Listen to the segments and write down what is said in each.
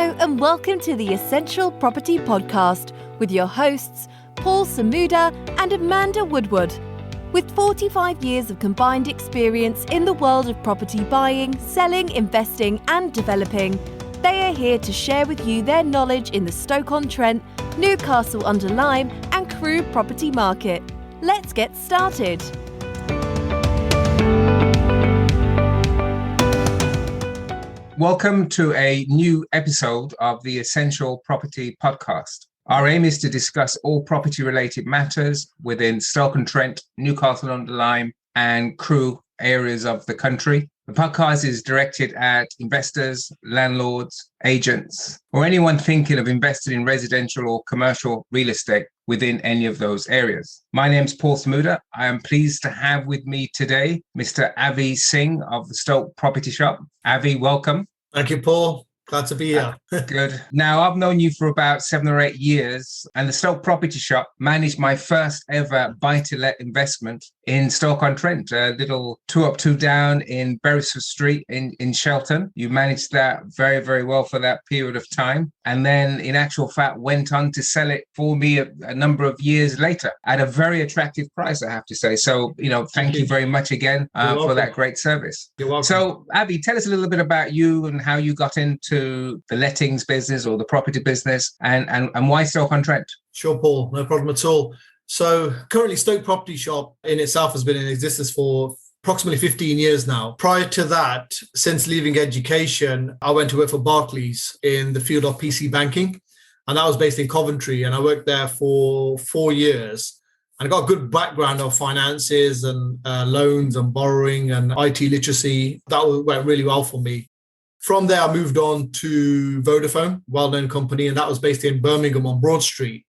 Hello and welcome to the Essential Property Podcast with your hosts, Paul Samuda and Amanda Woodward. With 45 years of combined experience in the world of property buying, selling, investing and developing, they are here to share with you their knowledge in the Stoke-on-Trent, Newcastle-under-Lyme and Crewe property market. Let's get started. Welcome to a new episode of the Essential Property Podcast. Our aim is to discuss all property-related matters within Stoke-on-Trent, Newcastle-under-Lyme, and Crewe areas of the country. The podcast is directed at investors, landlords, agents, or anyone thinking of investing in residential or commercial real estate within any of those areas. My name's Paul Samuda. I am pleased to have with me today Mr. Avi Singh of the Stoke Property Shop. Avi, welcome. Thank you, Paul. Glad to be here. Good. Now, I've known you for about 7 or 8 years, and the Stoke Property Shop managed my first ever buy-to-let investment in Stoke-on-Trent, a little 2 up, 2 down in Beresford Street in Shelton. You managed that very, very well for that period of time. And then, in actual fact, went on to sell it for me a number of years later at a very attractive price, I have to say. So, thank you very much again for that great service. You're welcome. So, Avi, tell us a little bit about you and how you got into the lettings business or the property business and why Stoke-on-Trent? Sure, Paul. No problem at all. So currently Stoke Property Shop in itself has been in existence for approximately 15 years now. Prior to that, since leaving education, I went to work for Barclays in the field of PC banking. And that was based in Coventry. And I worked there for 4 years. And I got a good background of finances and loans and borrowing and IT literacy. That went really well for me. From there, I moved on to Vodafone, well-known company, and that was based in Birmingham on Broad Street.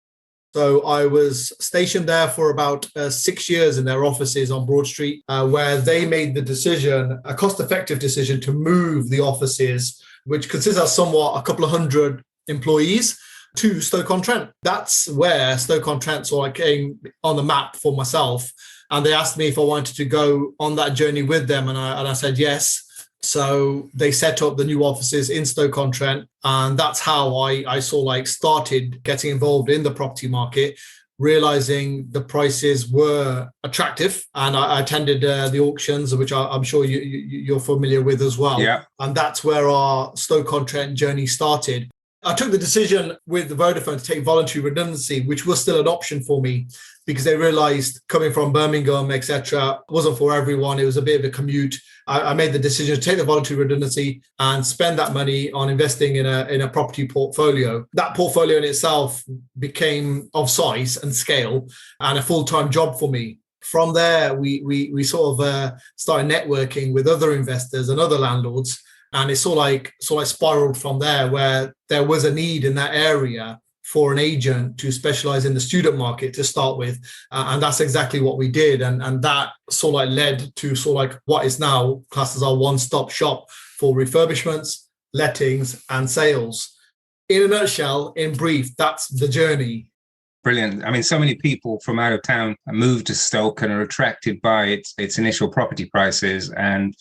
So I was stationed there for about 6 years in their offices on Broad Street, where they made the decision, a cost-effective decision, to move the offices, which consists of somewhat a couple of hundred employees, to Stoke-on-Trent. That's where Stoke-on-Trent sort of came on the map for myself. And they asked me if I wanted to go on that journey with them, and I said yes. So they set up the new offices in Stoke-on-Trent, and that's how I started getting involved in the property market, realizing the prices were attractive. And I attended the auctions, which I'm sure you're familiar with as well. Yeah. And that's where our Stoke-on-Trent journey started. I took the decision with the Vodafone to take voluntary redundancy, which was still an option for me because they realized coming from Birmingham, etc., wasn't for everyone. It was a bit of a commute. I made the decision to take the voluntary redundancy and spend that money on investing in a property portfolio. That portfolio in itself became of size and scale and a full-time job for me. From there, we sort of started networking with other investors and other landlords. And it sort of spiraled from there, where there was a need in that area for an agent to specialize in the student market to start with. And that's exactly what we did. And that sort of led to what is now classed as our one-stop shop for refurbishments, lettings, and sales. In a nutshell, in brief, that's the journey. Brilliant. I mean, so many people from out of town move to Stoke and are attracted by its initial property prices, and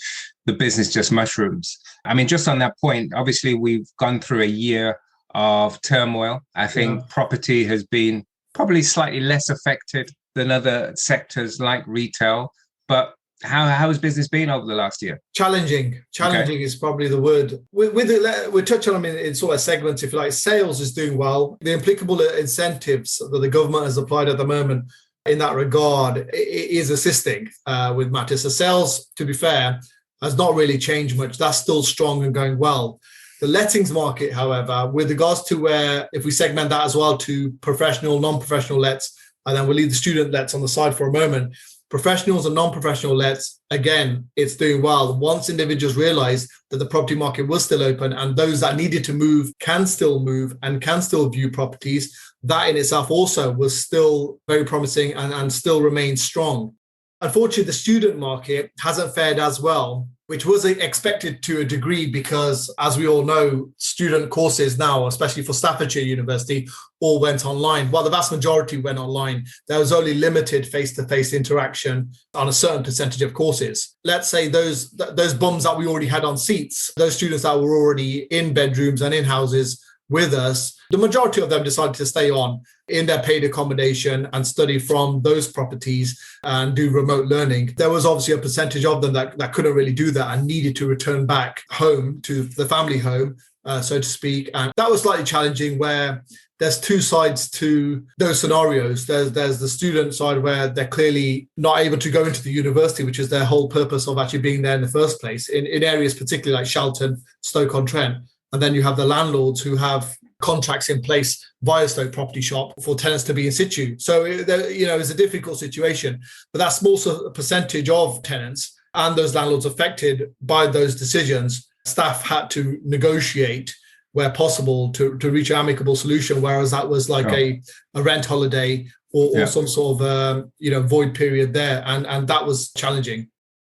the business just mushrooms. I mean, just on that point, obviously, we've gone through a year of turmoil. I think property has been probably slightly less affected than other sectors like retail. But how has business been over the last year? Challenging is probably the word. We're touching on them in sort of segments, if you like. Sales is doing well. The applicable incentives that the government has applied at the moment in that regard is assisting with matters. So sales, to be fair, has not really changed much. That's still strong and going well. The lettings market, however, with regards to where, if we segment that as well to professional, non-professional lets, and then we'll leave the student lets on the side for a moment. Professionals and non-professional lets, again, it's doing well. Once individuals realized that the property market was still open and those that needed to move can still move and can still view properties, that in itself also was still very promising and still remains strong. Unfortunately, the student market hasn't fared as well which was expected to a degree because, as we all know, student courses now, especially for Staffordshire University, all went online. While the vast majority went online, there was only limited face-to-face interaction on a certain percentage of courses. Let's say those bums that we already had on seats, those students that were already in bedrooms and in houses with us, the majority of them decided to stay on in their paid accommodation and study from those properties and do remote learning. There was obviously a percentage of them that couldn't really do that and needed to return back home to the family home, so to speak. And that was slightly challenging, where there's two sides to those scenarios. There's the student side where they're clearly not able to go into the university, which is their whole purpose of actually being there in the first place, in areas particularly like Shelton, Stoke-on-Trent. And then you have the landlords who have contracts in place via Stoke Property Shop for tenants to be in situ. So, it's a difficult situation. But that small percentage of tenants and those landlords affected by those decisions, staff had to negotiate where possible to reach an amicable solution, whereas that was like a rent holiday or some sort of void period there. And that was challenging.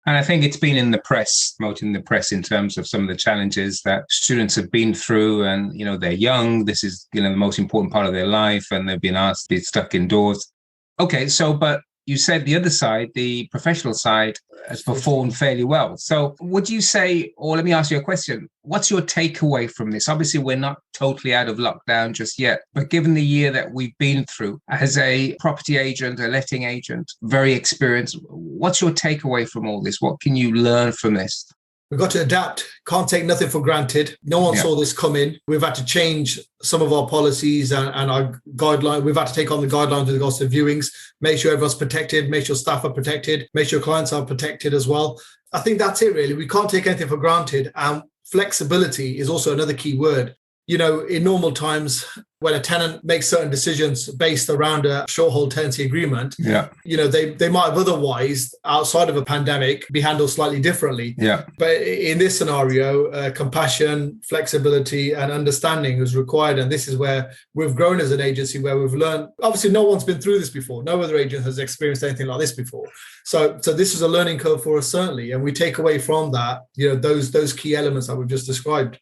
And I think it's been in the press, promoted in the press in terms of some of the challenges that students have been through. And, they're young. This is, the most important part of their life. And they've been asked to be stuck indoors. Okay, but you said the other side, the professional side, has performed fairly well. So would you say, or let me ask you a question, what's your takeaway from this? Obviously, we're not totally out of lockdown just yet, but given the year that we've been through as a property agent, a letting agent, very experienced, what's your takeaway from all this? What can you learn from this? We've got to adapt. Can't take nothing for granted. No one saw this coming. We've had to change some of our policies and our guidelines. We've had to take on the guidelines with regards to viewings, make sure everyone's protected, make sure staff are protected, make sure clients are protected as well. I think that's it, really. We can't take anything for granted. And flexibility is also another key word. In normal times, when a tenant makes certain decisions based around a short-hold tenancy agreement, they might have otherwise, outside of a pandemic, be handled slightly differently. Yeah. But in this scenario, compassion, flexibility, and understanding is required. And this is where we've grown as an agency, where we've learned. Obviously, no one's been through this before. No other agent has experienced anything like this before. So this is a learning curve for us, certainly. And we take away from that, those key elements that we've just described.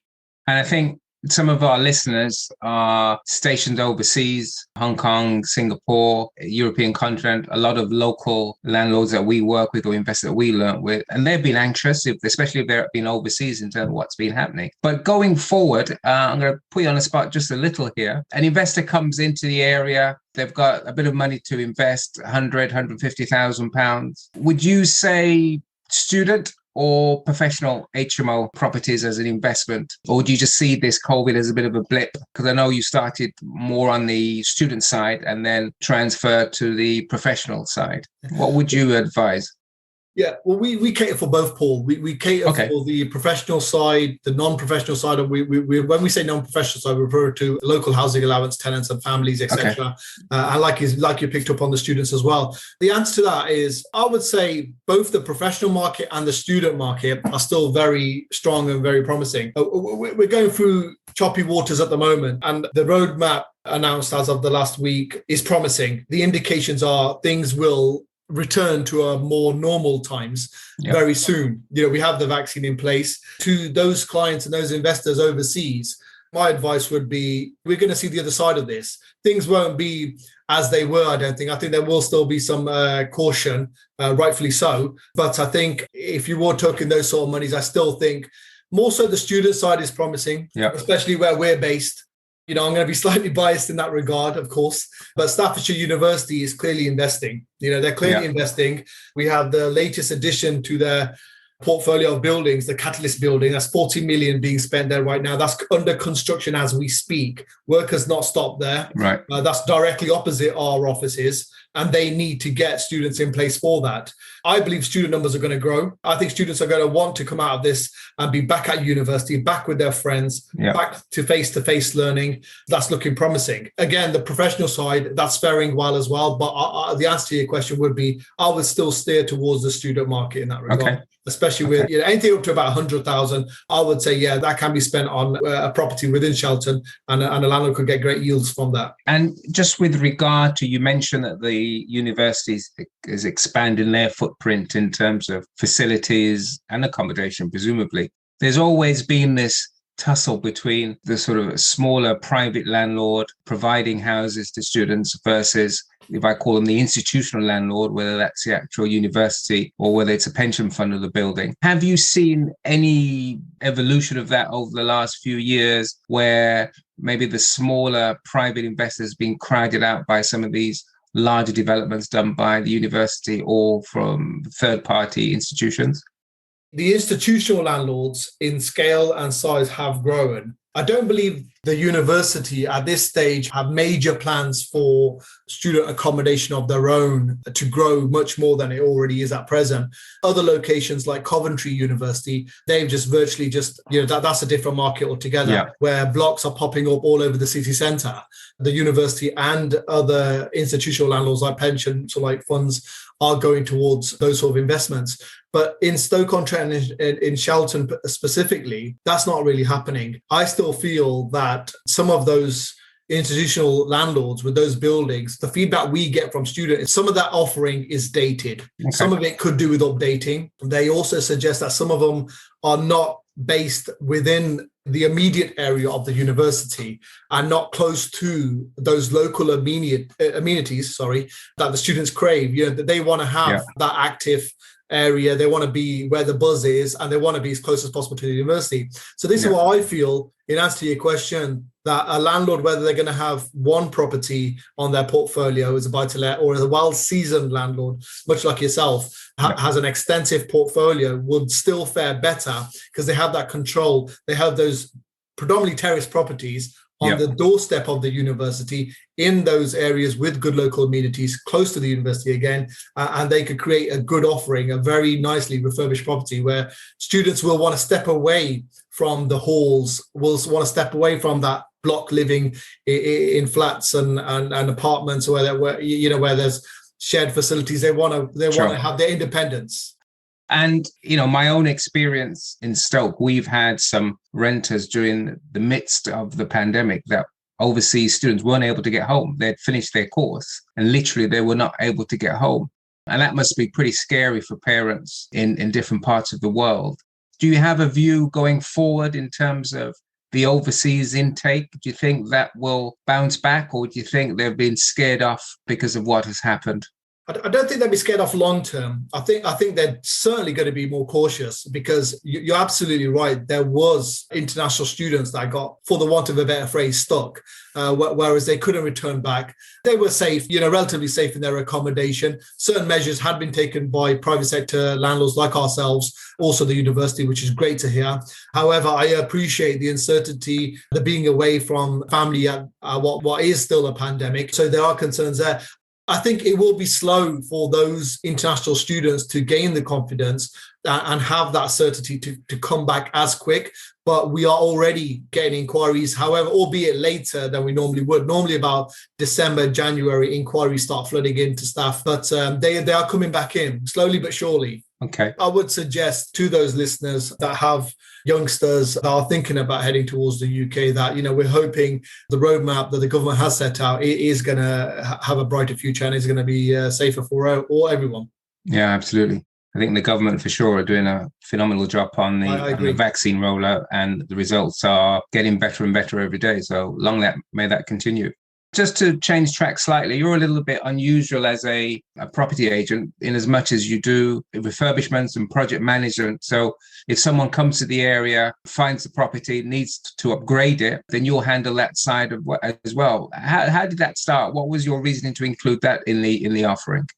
And I think some of our listeners are stationed overseas, Hong Kong, Singapore, European continent, a lot of local landlords that we work with or investors that we learn with, and they've been anxious, especially if they've been overseas in terms of what's been happening. But going forward, I'm going to put you on the spot just a little here. An investor comes into the area, they've got a bit of money to invest, 100, 150,000 pounds. Would you say student or professional HMO properties as an investment? Or do you just see this COVID as a bit of a blip? Because I know you started more on the student side and then transferred to the professional side. What would you advise? Yeah, well, we cater for both, Paul. We cater for the professional side, the non-professional side, and we when we say non-professional side, we refer to local housing allowance tenants and families, etc. And like you picked up on the students as well. The answer to that is, I would say both the professional market and the student market are still very strong and very promising. We're going through choppy waters at the moment, and the roadmap announced as of the last week is promising. The indications are things will return to a more normal times very soon. We have the vaccine in place. To those clients and those investors overseas, my advice would be, we're going to see the other side of this. Things won't be as they were, I don't think. I think there will still be some caution, rightfully so. But I think if you were talking those sort of monies, I still think more so the student side is promising, especially where we're based. I'm going to be slightly biased in that regard, of course, but Staffordshire University is clearly investing. They're clearly investing. We have the latest addition to their portfolio of buildings, the Catalyst building. That's 40 million being spent there right now. That's under construction as we speak. Work has not stopped there. Right. That's directly opposite our offices, and they need to get students in place for that. I believe student numbers are going to grow. I think students are going to want to come out of this and be back at university, back with their friends, back to face-to-face learning. That's looking promising. Again, the professional side, that's faring well as well. But the answer to your question would be, I would still steer towards the student market in that regard. Especially with anything up to about 100,000, I would say, that can be spent on a property within Shelton, and a landlord could get great yields from that. And just with regard to, you mentioned that the university is expanding their footprint footprint in terms of facilities and accommodation, presumably. There's always been this tussle between the sort of smaller private landlord providing houses to students versus, if I call them, the institutional landlord, whether that's the actual university or whether it's a pension fund of the building. Have you seen any evolution of that over the last few years where maybe the smaller private investors being crowded out by some of these larger developments done by the university or from third-party institutions? The institutional landlords in scale and size have grown. I don't believe the university at this stage have major plans for student accommodation of their own to grow much more than it already is at present. Other locations like Coventry University, they've just virtually that's a different market altogether, where blocks are popping up all over the city centre. The university and other institutional landlords like pensions or like funds are going towards those sort of investments. But in Stoke-on-Trent and in Shelton specifically, that's not really happening. I still feel that some of those institutional landlords with those buildings, the feedback we get from students, some of that offering is dated. Okay. Some of it could do with updating. They also suggest that some of them are not based within the immediate area of the university and not close to those local amenities, that the students crave. That they want to have that active area, they want to be where the buzz is, and they want to be as close as possible to the university. So this is what I feel, in answer to your question, that a landlord, whether they're going to have one property on their portfolio as a buy-to-let or as a well-seasoned landlord, much like yourself, has an extensive portfolio, would still fare better because they have that control. They have those predominantly terrace properties on the doorstep of the university in those areas with good local amenities close to the university again, and they could create a good offering, a very nicely refurbished property where students will want to step away from the halls, will want to step away from that block living in flats and apartments where there's shared facilities. They want to have their independence. And, my own experience in Stoke, we've had some renters during the midst of the pandemic that overseas students weren't able to get home. They'd finished their course and literally they were not able to get home. And that must be pretty scary for parents in different parts of the world. Do you have a view going forward in terms of the overseas intake? Do you think that will bounce back, or do you think they've been scared off because of what has happened? I don't think they'll be scared off long term. I think they're certainly going to be more cautious because you're absolutely right. There was international students that got, for the want of a better phrase, stuck, whereas they couldn't return back. They were safe, relatively safe in their accommodation. Certain measures had been taken by private sector landlords like ourselves, also the university, which is great to hear. However, I appreciate the uncertainty, the being away from family at what is still a pandemic. So there are concerns there. I think it will be slow for those international students to gain the confidence and have that certainty to come back as quick. But we are already getting inquiries, however, albeit later than we normally would. Normally about December, January, inquiries start flooding into staff, but they are coming back in slowly but surely. Okay. I would suggest to those listeners that have youngsters that are thinking about heading towards the UK that, we're hoping the roadmap that the government has set out is going to have a brighter future and is going to be safer for everyone. Yeah, absolutely. I think the government for sure are doing a phenomenal job on the vaccine rollout, and the results are getting better and better every day. So may that continue. Just to change track slightly, you're a little bit unusual as a property agent in as much as you do refurbishments and project management. So if someone comes to the area, finds the property, needs to upgrade it, then you'll handle that side of as well. How did that start? What was your reasoning to include that in the offering?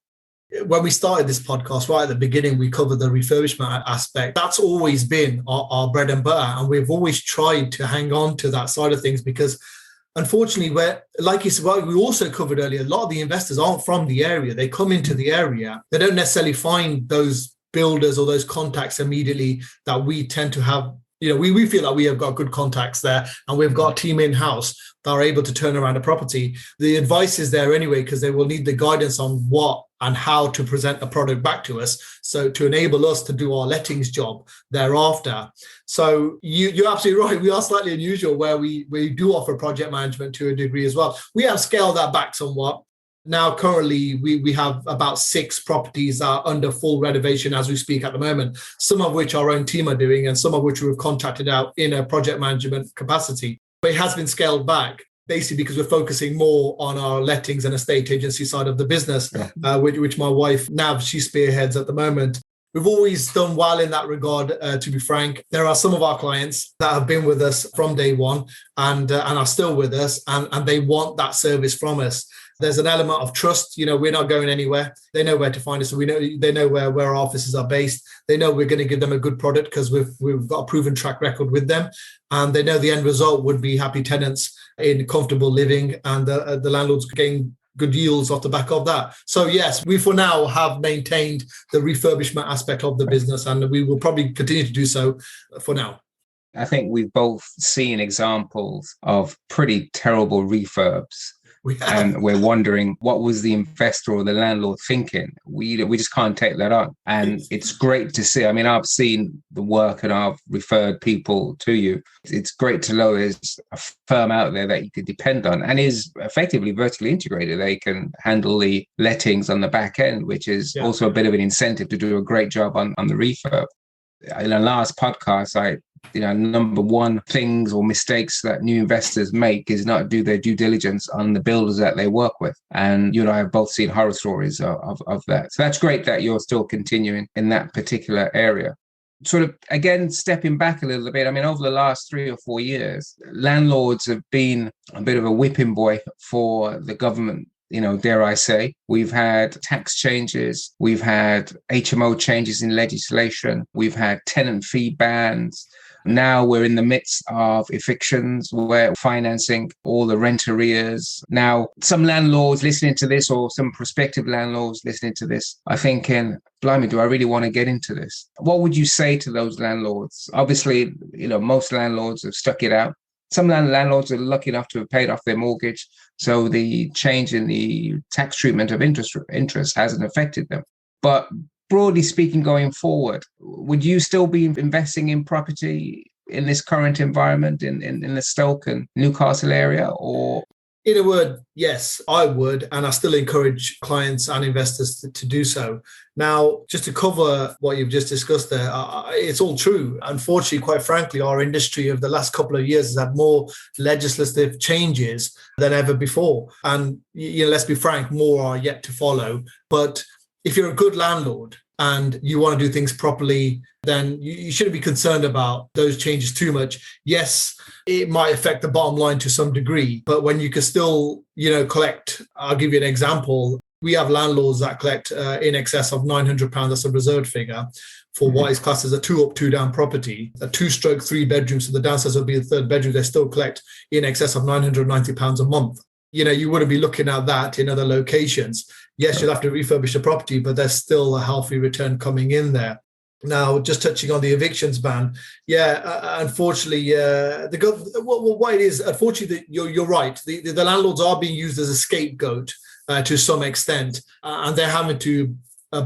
When we started this podcast, right at the beginning, we covered the refurbishment aspect. That's always been our bread and butter. And we've always tried to hang on to that side of things because unfortunately, like you said, we also covered earlier, a lot of the investors aren't from the area. They come into the area. They don't necessarily find those builders or those contacts immediately that we tend to have. We feel like we have got good contacts there and we've got a team in-house that are able to turn around a property. The advice is there anyway, because they will need the guidance on what and how to present a product back to us. So to enable us to do our lettings job thereafter. So you're absolutely right. We are slightly unusual where we do offer project management to a degree as well. We have scaled that back somewhat. Now, currently, we have about 6 properties that are under full renovation as we speak at the moment, some of which our own team are doing and some of which we've contracted out in a project management capacity. But it has been scaled back, basically because we're focusing more on our lettings and estate agency side of the business, which my wife, Nav, she spearheads at the moment. We've always done well in that regard, to be frank. There are some of our clients that have been with us from day one and are still with us, and they want that service from us. There's an element of trust. We're not going anywhere. They know where to find us. So they know where our offices are based. They know we're going to give them a good product because we've got a proven track record with them. And they know the end result would be happy tenants in comfortable living, and the landlords getting good yields off the back of that. So yes, we for now have maintained the refurbishment aspect of the business, and we will probably continue to do so for now. I think we've both seen examples of pretty terrible refurbs. And we're wondering, what was the investor or the landlord thinking? We just can't take that on. And it's great to see. I mean, I've seen the work and I've referred people to you. It's great to know there's a firm out there that you could depend on and is effectively vertically integrated. They can handle the lettings on the back end, which is also a bit of an incentive to do a great job on the refurb. In the last podcast, number one things or mistakes that new investors make is not do their due diligence on the builders that they work with. And you and I have both seen horror stories of that. So that's great that you're still continuing in that particular area. Sort of, again, stepping back a little bit, I mean, over the last 3 or 4 years, landlords have been a bit of a whipping boy for the government. Dare I say, we've had tax changes, we've had HMO changes in legislation, we've had tenant fee bans. Now we're in the midst of evictions. We're financing all the rent arrears. Now, some landlords listening to this or some prospective landlords listening to this are thinking, blimey, do I really want to get into this? What would you say to those landlords? Obviously, most landlords have stuck it out. Some landlords are lucky enough to have paid off their mortgage, so the change in the tax treatment of interest hasn't affected them. But broadly speaking, going forward, would you still be investing in property in this current environment in the Stoke and Newcastle area, or? In a word, yes, I would, and I still encourage clients and investors to do so. Now, just to cover what you've just discussed there, it's all true. Unfortunately, quite frankly, our industry over the last couple of years has had more legislative changes than ever before. And, let's be frank, more are yet to follow. But if you're a good landlord and you want to do things properly, then you shouldn't be concerned about those changes too much. Yes, it might affect the bottom line to some degree, but when you can still, collect, I'll give you an example. We have landlords that collect in excess of £900, that's a reserved figure, for what is classed as a 2-up, 2-down property, a 2/3 bedrooms, so the downstairs will be the third bedroom, they still collect in excess of £990 a month. You wouldn't be looking at that in other locations. Yes, you'll have to refurbish the property, but there's still a healthy return coming in there. Now, just touching on the evictions ban, unfortunately, what it is, unfortunately, you're right. The landlords are being used as a scapegoat to some extent, and they're having to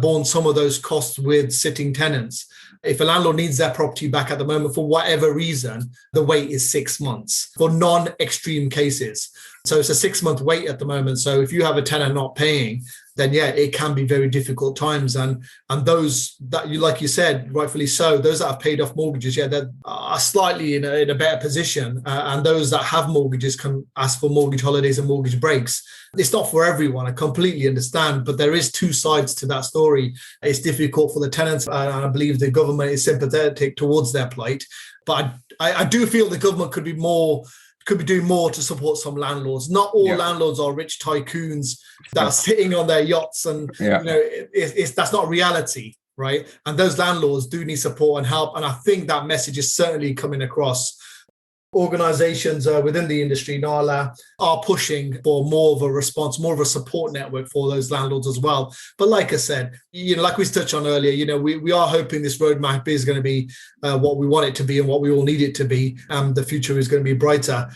borne some of those costs with sitting tenants. If a landlord needs their property back at the moment for whatever reason, the wait is 6 months for non-extreme cases. So it's a 6-month wait at the moment. So if you have a tenant not paying, then it can be very difficult times. And those that like you said, rightfully so, those that have paid off mortgages, that are slightly in a better position. And those that have mortgages can ask for mortgage holidays and mortgage breaks. It's not for everyone, I completely understand, but there is two sides to that story. It's difficult for the tenants, and I believe the government is sympathetic towards their plight. But I do feel the government could be doing more to support some landlords. Not all landlords are rich tycoons that are sitting on their yachts, and that's not reality, right? And those landlords do need support and help, and I think that message is certainly coming across. Organizations within the industry, NALA, are pushing for more of a response, more of a support network for those landlords as well. But like I said, like we touched on earlier, we are hoping this roadmap is going to be what we want it to be and what we all need it to be. The future is going to be brighter.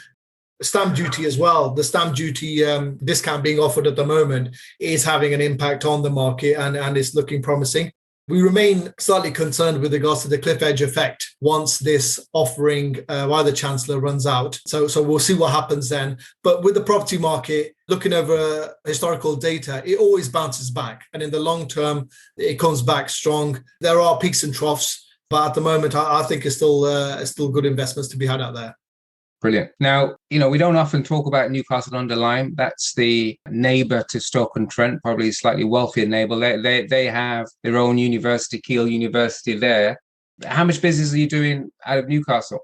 Stamp duty as well. The stamp duty discount being offered at the moment is having an impact on the market, and it's looking promising. We remain slightly concerned with regards to the cliff edge effect once this offering by the Chancellor runs out. So we'll see what happens then. But with the property market, looking over historical data, it always bounces back. And in the long term, it comes back strong. There are peaks and troughs, but at the moment, I think it's still good investments to be had out there. Brilliant. Now, we don't often talk about Newcastle under Lyme. That's the neighbour to Stoke-on-Trent, probably a slightly wealthier neighbour. They have their own university, Keele University there. How much business are you doing out of Newcastle?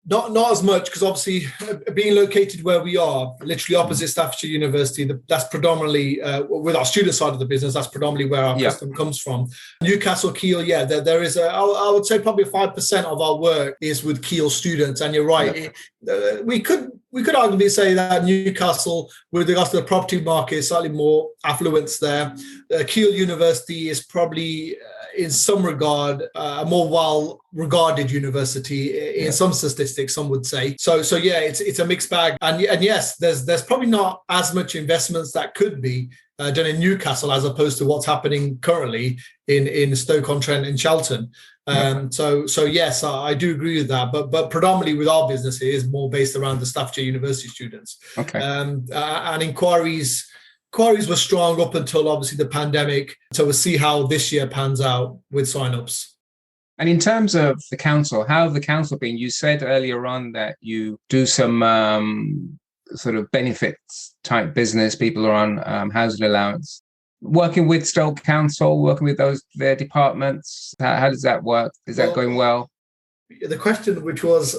Not as much, because obviously being located where we are, literally opposite Staffordshire University, that's predominantly, with our student side of the business, that's predominantly where our custom comes from. Newcastle, Keele, there is I would say probably 5% of our work is with Keele students. And you're right, we could arguably say that Newcastle, with regards to the property market, is slightly more affluence there. Keele University is probably, in some regard, a more well-regarded university in some statistics, some would say. So it's a mixed bag. And yes, there's probably not as much investments that could be done in Newcastle as opposed to what's happening currently in Stoke-on-Trent and Shelton. So yes, I do agree with that. But predominantly with our business, it is more based around the Staffordshire University students. Okay. And inquiries were strong up until obviously the pandemic. So we'll see how this year pans out with sign-ups. And in terms of the council, how have the council been? You said earlier on that you do some sort of benefits type business. People are on housing allowance. Working with Stoke Council, working with their departments, how does that work? Is that going well? The question, which was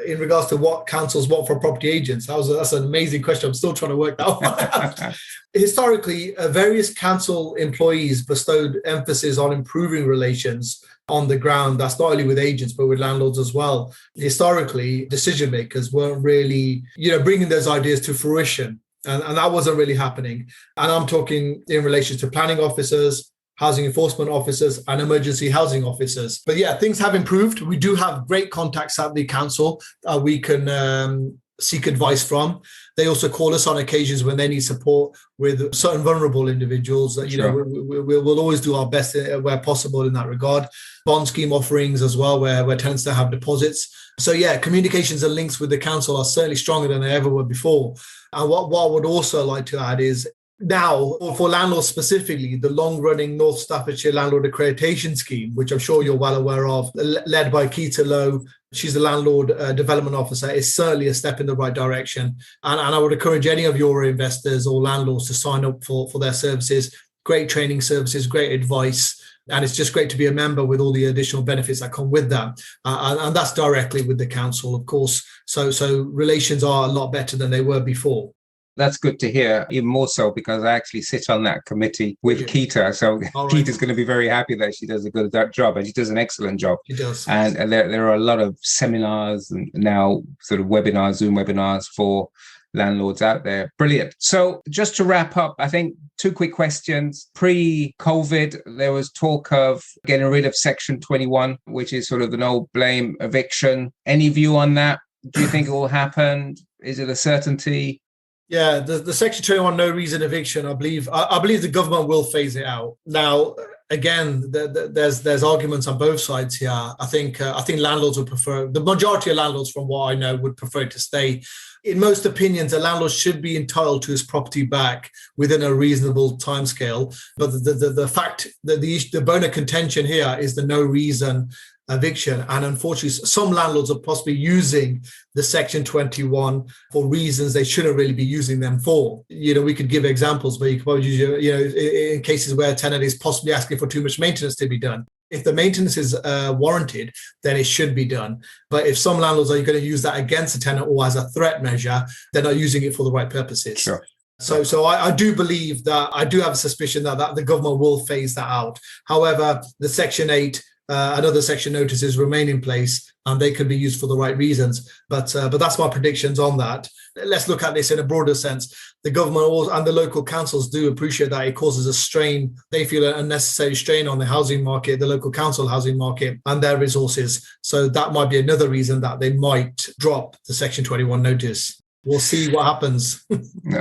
in regards to what councils want for property agents, that's an amazing question. I'm still trying to work that one out. Historically, various council employees bestowed emphasis on improving relations on the ground. That's not only with agents, but with landlords as well. Historically, decision makers weren't really, bringing those ideas to fruition. And that wasn't really happening. And I'm talking in relation to planning officers, housing enforcement officers, and emergency housing officers. But yeah, things have improved. We do have great contacts at the council we can seek advice from. They also call us on occasions when they need support with certain vulnerable individuals. We'll always do our best where possible in that regard. Bond scheme offerings as well, where tenants don't have deposits. So yeah, communications and links with the council are certainly stronger than they ever were before. And what I would also like to add is now, for landlords specifically, the long-running North Staffordshire Landlord Accreditation Scheme, which I'm sure you're well aware of, led by Keita Lowe, she's the Landlord Development Officer, is certainly a step in the right direction. And I would encourage any of your investors or landlords to sign up for their services. Great training services, great advice. And it's just great to be a member with all the additional benefits that come with that. And that's directly with the council, of course. So relations are a lot better than they were before. That's good to hear, even more so because I actually sit on that committee with Keita. So Keita's going to be very happy that she does a good job, and she does an excellent job. She does. And there are a lot of seminars and now sort of webinars, Zoom webinars for landlords out there. Brilliant. So just to wrap up, I think 2 quick questions. Pre-COVID, there was talk of getting rid of Section 21, which is sort of the no blame eviction. Any view on that? Do you think it will happen? Is it a certainty? Yeah, the Section 21 no reason eviction, I believe the government will phase it out. Now, again, there's arguments on both sides here. I think landlords would prefer, the majority of landlords from what I know would prefer to stay. In most opinions, a landlord should be entitled to his property back within a reasonable timescale. But the fact that the bone of contention here is the no reason eviction. And unfortunately, some landlords are possibly using the Section 21 for reasons they shouldn't really be using them for. We could give examples where you could probably use, in cases where a tenant is possibly asking for too much maintenance to be done. If the maintenance is warranted, then it should be done. But if some landlords are going to use that against a tenant or as a threat measure, they're not using it for the right purposes. Sure. So I do believe that, I do have a suspicion that the government will phase that out. However, the Section 8 and other section notices remain in place, and they can be used for the right reasons. But that's my predictions on that. Let's look at this in a broader sense. The government and the local councils do appreciate that it causes a strain. They feel an unnecessary strain on the housing market, the local council housing market, and their resources. So that might be another reason that they might drop the Section 21 notice. We'll see what happens.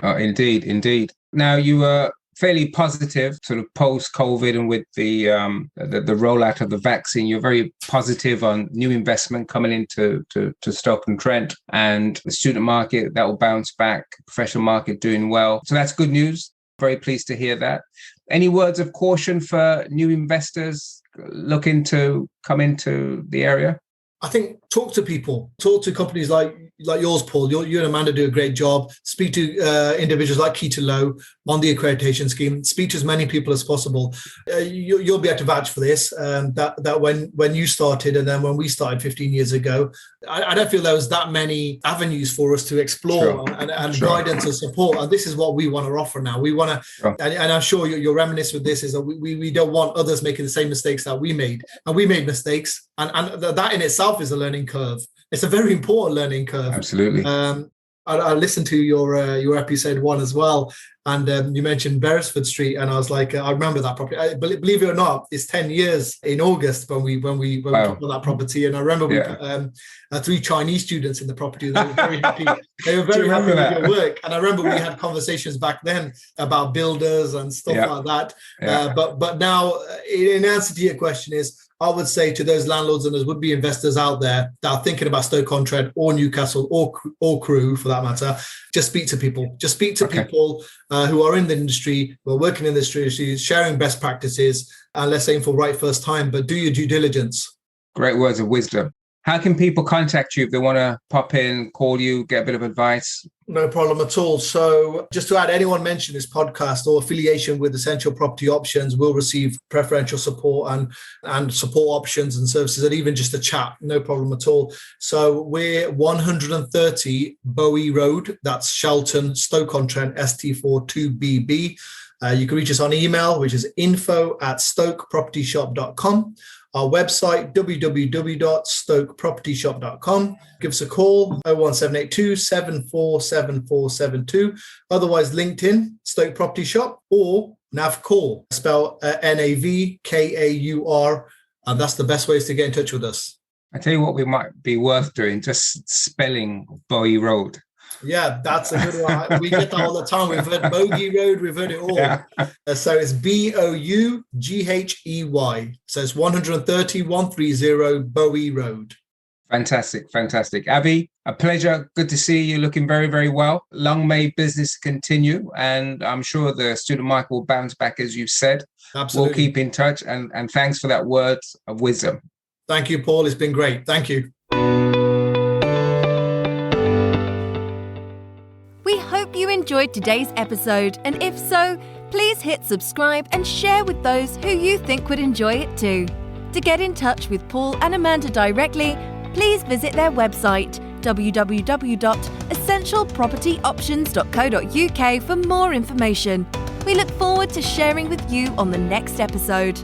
Indeed. Now, you were fairly positive, sort of post-COVID, and with the rollout of the vaccine. You're very positive on new investment coming into to Stoke and Trent, and the student market that will bounce back, professional market doing well. So that's good news. Very pleased to hear that. Any words of caution for new investors looking to come into the area? I think talk to people, talk to companies like yours, Paul. You and Amanda do a great job. Speak to individuals like Keita Low on the accreditation scheme. Speak to as many people as possible. You'll be able to vouch for this. That when you started and then when we started 15 years ago, I don't feel there was that many avenues for us to explore and guidance and support. And this is what we want to offer now. We want to, and I'm sure you'll reminisce with this, is that we don't want others making the same mistakes that we made. And we made mistakes. And that in itself is a learning curve. It's a very important learning curve. Absolutely. I listened to your episode 1 as well, and you mentioned Beresford Street, and I was like, I remember that property. Believe it or not, it's 10 years in August when we talked about that property, and I remember we put 3 Chinese students in the property. They were very happy. They were very happy with your work, and I remember we had conversations back then about builders and stuff like that. Yeah. But now, in answer to your question, is I would say to those landlords and those would-be investors out there that are thinking about Stoke-on-Trent or Newcastle or Crewe, for that matter, just speak to people. Just speak to people who are in the industry, who are working in the industry, sharing best practices, and let's aim for right first time, but do your due diligence. Great words of wisdom. How can people contact you if they want to pop in, call you, get a bit of advice? No problem at all. So just to add, anyone mentioned this podcast or affiliation with Essential Property Options will receive preferential support and support options and services, and even just a chat. No problem at all. So we're 130 Boughey Road. That's Shelton, Stoke-on-Trent, St4 2BB. You can reach us on email, which is info@stokepropertyshop.com. Our website, www.stokepropertyshop.com. Give us a call, 01782 747472. Otherwise, LinkedIn, Stoke Property Shop, or NavCaur, spelled NAVKAUR. And that's the best ways to get in touch with us. I tell you what, we might be worth doing, just spelling Boughey Road. Yeah, that's a good one. We get that all the time. We've heard Bogey Road. We've heard it all. Yeah. So it's BOUGHEY. So it's 130 Boughey Road. Fantastic. Avi, a pleasure. Good to see you. Looking very, very well. Long may business continue. And I'm sure the student market will bounce back, as you've said. Absolutely. We'll keep in touch. And thanks for that words of wisdom. Thank you, Paul. It's been great. Thank you. We hope you enjoyed today's episode, and if so, please hit subscribe and share with those who you think would enjoy it too. To get in touch with Paul and Amanda directly, please visit their website www.essentialpropertyoptions.co.uk for more information. We look forward to sharing with you on the next episode.